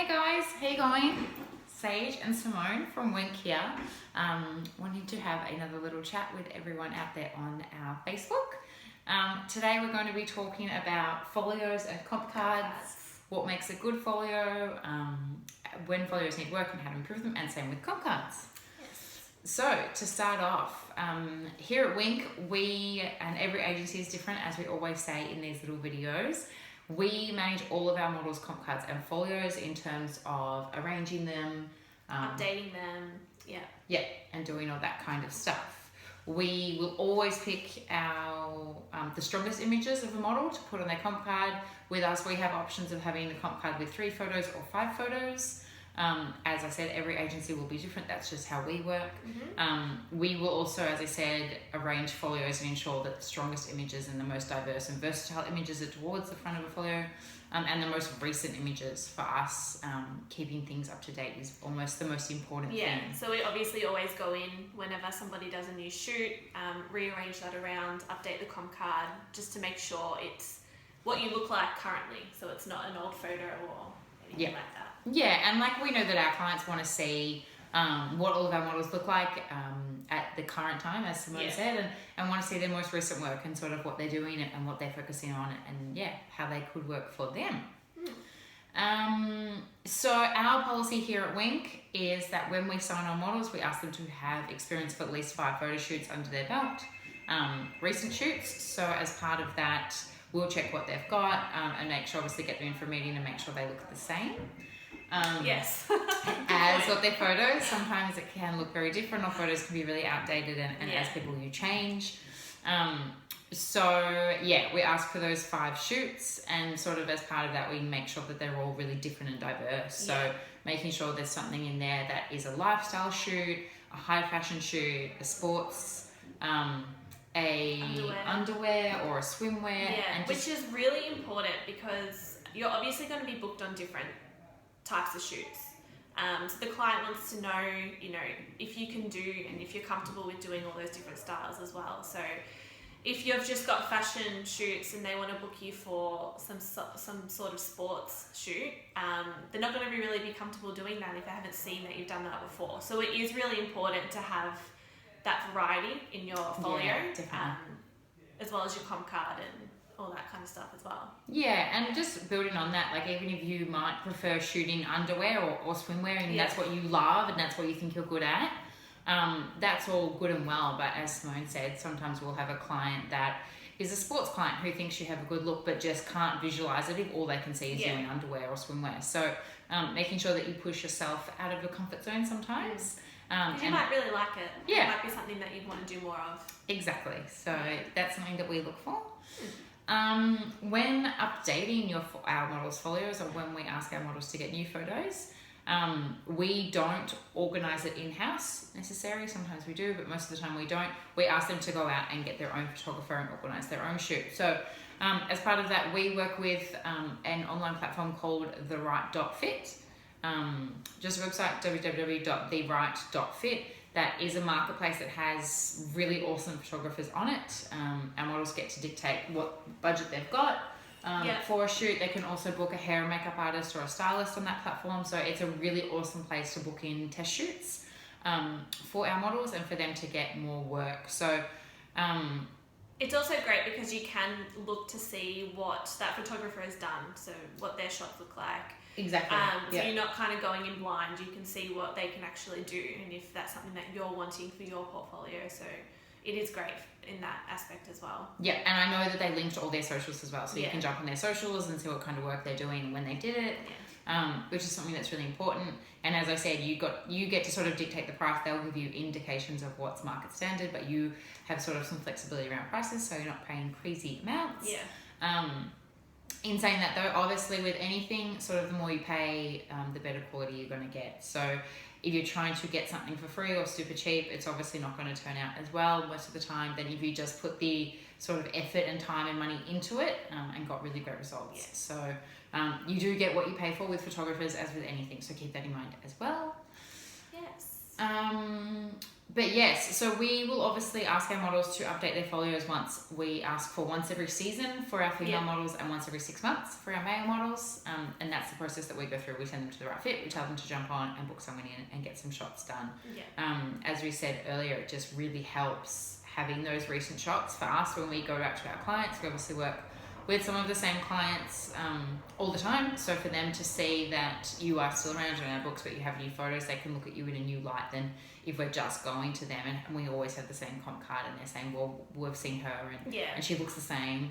Hey guys, how you going? Sage and Simone from WINK here, wanting to have another little chat with everyone out there on our Facebook. Today we're going to be talking about folios and comp cards, what makes a good folio, when folios need work and how to improve them, and same with comp cards. Yes. So to start off, here at WINK, we, and every agency is different, as we always say in these little videos, we manage all of our models, comp cards and folios in terms of arranging them, Updating them, yeah, and doing all that kind of stuff. We will always pick our the strongest images of a model to put on their comp card. With us, we have options of having the comp card with 3 photos or 5 photos. As I said, every agency will be different. That's just how we work. We will also, as I said, arrange folios and ensure that the strongest images and the most diverse and versatile images are towards the front of a folio. And the most recent images for us, keeping things up to date is almost the most important thing. So we obviously always go in whenever somebody does a new shoot, rearrange that around, update the comp card, just to make sure it's what you look like currently. So it's not an old photo or anything like that. Yeah, and like we know that our clients want to see what all of our models look like at the current time, as Simone said, and want to see their most recent work and sort of what they're doing and what they're focusing on and how they could work for them. So our policy here at WINK is that when we sign on models, we ask them to have experience of at least 5 photo shoots under their belt, recent shoots. So as part of that, we'll check what they've got and make sure, obviously, get them in for a meeting and make sure they look the same. As what their photos, sometimes it can look very different, or photos can be really outdated, and as people you change. We ask for those 5 shoots, and sort of as part of that we make sure that they're all really different and diverse. So making sure there's something in there that is a lifestyle shoot, a high fashion shoot, a sports, underwear or a swimwear, which is really important because you're obviously going to be booked on different types of shoots. So the client wants to know, if you can do and if you're comfortable with doing all those different styles as well. So if you've just got fashion shoots and they want to book you for some sort of sports shoot, they're not going to really be comfortable doing that if they haven't seen that you've done that before. So it is really important to have that variety in your folio, as well as your comp card and all that kind of stuff as well. Yeah, and just building on that, like even if you might prefer shooting underwear or swimwear and that's what you love and that's what you think you're good at, that's all good and well. But as Simone said, sometimes we'll have a client that is a sports client who thinks you have a good look but just can't visualize it if all they can see is you in underwear or swimwear. So making sure that you push yourself out of your comfort zone sometimes. Because you might really like it. It might be something that you'd want to do more of. Exactly. So that's something that we look for. When updating our models' folios, or when we ask our models to get new photos, we don't organise it in-house necessarily. Sometimes we do, but most of the time we don't. We ask them to go out and get their own photographer and organise their own shoot. So as part of that, we work with an online platform called TheRight.fit. Just a website, www.theright.fit. That is a marketplace that has really awesome photographers on it. Our models get to dictate what budget they've got for a shoot. They can also book a hair and makeup artist or a stylist on that platform. So it's a really awesome place to book in test shoots for our models and for them to get more work. So it's also great because you can look to see what that photographer has done, so what their shots look like. Exactly. So you're not kind of going in blind. You can see what they can actually do, and if that's something that you're wanting for your portfolio. So it is great in that aspect as well. Yeah, and I know that they linked all their socials as well, so you can jump on their socials and see what kind of work they're doing and when they did it, which is something that's really important. And as I said, you get to sort of dictate the price. They'll give you indications of what's market standard, but you have sort of some flexibility around prices, so you're not paying crazy amounts. In saying that though, obviously with anything, sort of the more you pay, the better quality you're going to get. So if you're trying to get something for free or super cheap, it's obviously not going to turn out as well most of the time than if you just put the sort of effort and time and money into it and got really great results. So you do get what you pay for with photographers, as with anything, so keep that in mind as well. But yes, so we will obviously ask our models to update their folios once every season for our female models and once every 6 months for our male models. And that's the process that we go through. We send them to the right fit, we tell them to jump on and book someone in and get some shots done. As we said earlier, it just really helps having those recent shots for us when we go out to our clients. We obviously work with some of the same clients all the time. So for them to see that you are still around in our books, but you have new photos, they can look at you in a new light than if we're just going to them and we always have the same comp card and they're saying, well, we've seen her and she looks the same.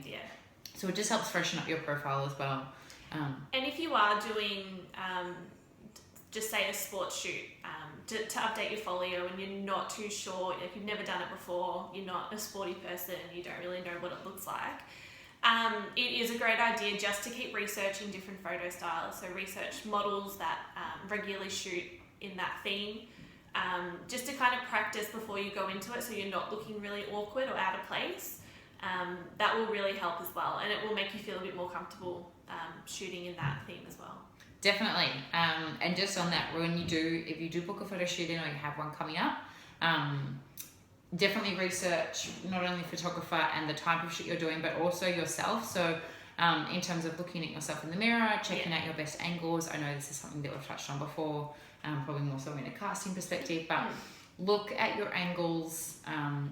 So it just helps freshen up your profile as well. And if you are doing, just say a sports shoot, to update your folio and you're not too sure, if you've never done it before, you're not a sporty person, you don't really know what it looks like, it is a great idea just to keep researching different photo styles. So research models that regularly shoot in that theme, just to kind of practice before you go into it so you're not looking really awkward or out of place. That will really help as well, and it will make you feel a bit more comfortable shooting in that theme as well. Definitely. And just on that, if you do book a photo shoot in or you have one coming up, definitely research not only photographer and the type of shoot you're doing, but also yourself. So in terms of looking at yourself in the mirror, checking out your best angles. I know this is something that we've touched on before, probably more so in a casting perspective, but look at your angles,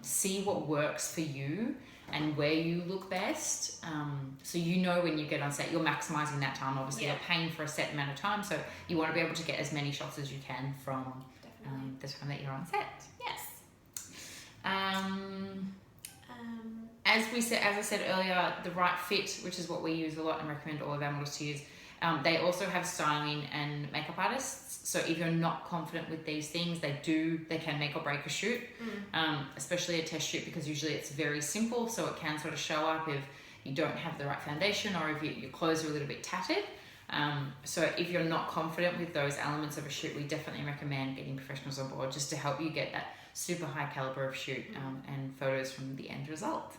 see what works for you and where you look best. So you know when you get on set, you're maximizing that time. Obviously, you're paying for a set amount of time, so you want to be able to get as many shots as you can from the time that you're on set. Yes. As I said earlier, the right fit, which is what we use a lot and recommend all of our models to use, they also have styling and makeup artists. So if you're not confident with these things, they can make or break a shoot, especially a test shoot, because usually it's very simple, so it can sort of show up if you don't have the right foundation or if your clothes are a little bit tattered. So if you're not confident with those elements of a shoot, we definitely recommend getting professionals on board just to help you get that super high caliber of shoot and photos from the end result.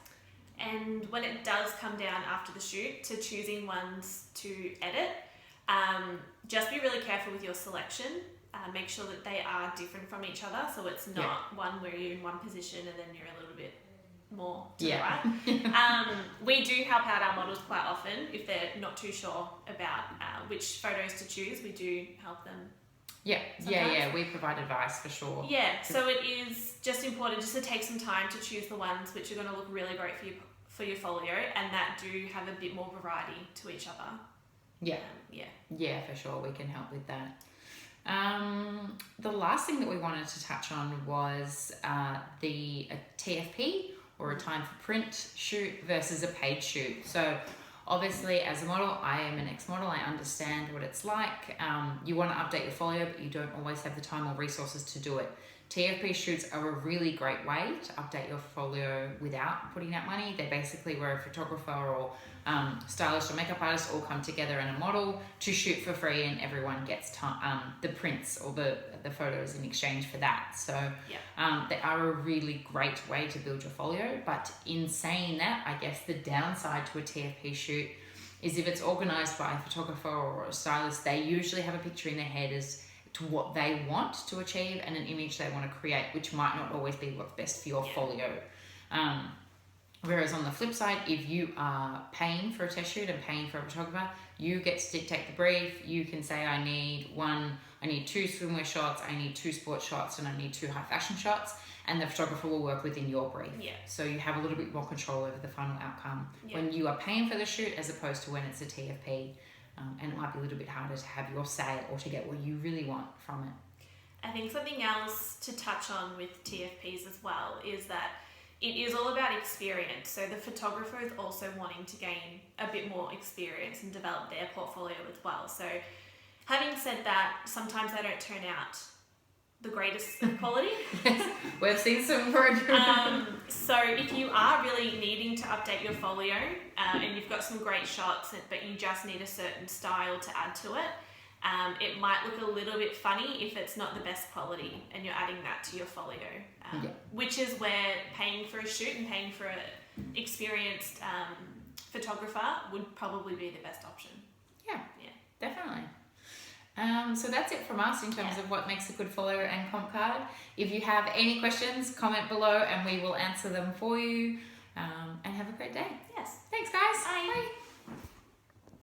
And when it does come down after the shoot to choosing ones to edit, just be really careful with your selection. Make sure that they are different from each other, so it's not one where you're in one position and then you're a little bit more to the right. We do help out our models quite often if they're not too sure about which photos to choose. We do help them. We provide advice for sure. So it is just important just to take some time to choose the ones which are going to look really great for your folio and that do have a bit more variety to each other. For sure, we can help with that. The last thing that we wanted to touch on was the TFP, or a time for print shoot, versus a paid shoot. So obviously, as a model, I am an ex-model, I understand what it's like. You want to update your folio, but you don't always have the time or resources to do it. TFP shoots are a really great way to update your folio without putting out money. They're basically where a photographer or stylist or makeup artist all come together and a model to shoot for free, and everyone gets the prints or the photos in exchange for that. So they are a really great way to build your folio. But in saying that, I guess the downside to a TFP shoot is if it's organized by a photographer or a stylist, they usually have a picture in their head as to what they want to achieve and an image they want to create, which might not always be what's best for your folio. Whereas on the flip side, if you are paying for a test shoot and paying for a photographer, you get to dictate the brief. You can say, I need 2 swimwear shots, I need 2 sports shots, and I need 2 high fashion shots, and the photographer will work within your brief. So you have a little bit more control over the final outcome when you are paying for the shoot as opposed to when it's a TFP. And it might be a little bit harder to have your say or to get what you really want from it. I think something else to touch on with TFPs as well is that it is all about experience. So the photographer is also wanting to gain a bit more experience and develop their portfolio as well. So having said that, sometimes they don't turn out the greatest quality. We've seen some projects. So if you are really needing to update your folio and you've got some great shots but you just need a certain style to add to it, it might look a little bit funny if it's not the best quality and you're adding that to your folio, which is where paying for a shoot and paying for an experienced photographer would probably be the best option. Definitely. So that's it from us in terms of what makes a good follower and comp card. If you have any questions, comment below and we will answer them for you. And have a great day.